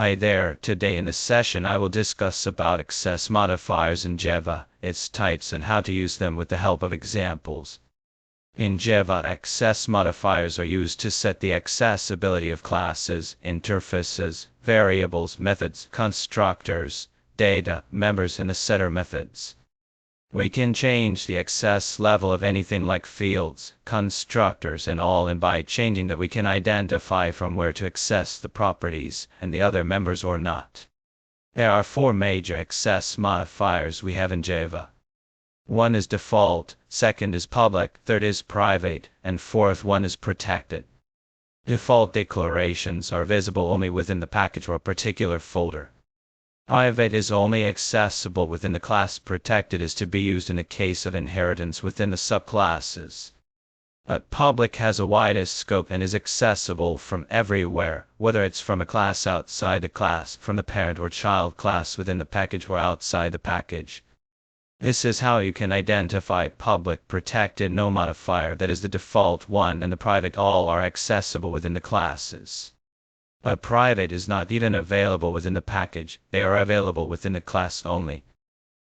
Hi there, today in this session I will discuss about access modifiers in Java, its types and how to use them with the help of examples. In Java, access modifiers are used to set the accessibility of classes, interfaces, variables, methods, constructors, data, members and the setter methods. We can change the access level of anything like fields, constructors and all, and by changing that we can identify from where to access the properties and the other members or not. There are four major access modifiers we have in Java. One is default, second is public, third is private, and fourth one is protected. Default declarations are visible only within the package or particular folder. Private is only accessible within the class. Protected is to be used in the case of inheritance within the subclasses. But public has a widest scope and is accessible from everywhere, whether it's from a class outside the class, from the parent or child class within the package or outside the package. This is how you can identify public, protected, no modifier, that is the default one, and the private, all are accessible within the classes. But private is not even available within the package, they are available within the class only.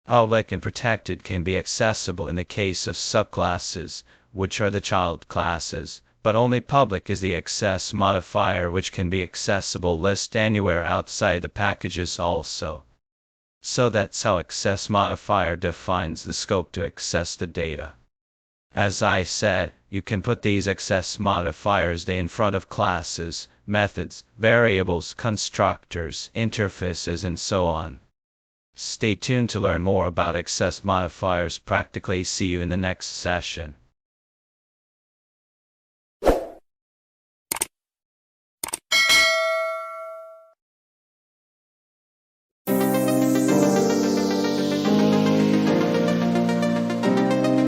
Public and protected can be accessible in the case of subclasses, which are the child classes, but only public is the access modifier, which can be accessible list anywhere outside the packages also. So that's how access modifier defines the scope to access the data. As I said, you can put these access modifiers in front of classes, methods, variables, constructors, interfaces, and so on. Stay tuned to learn more about access modifiers practically. See you in the next session.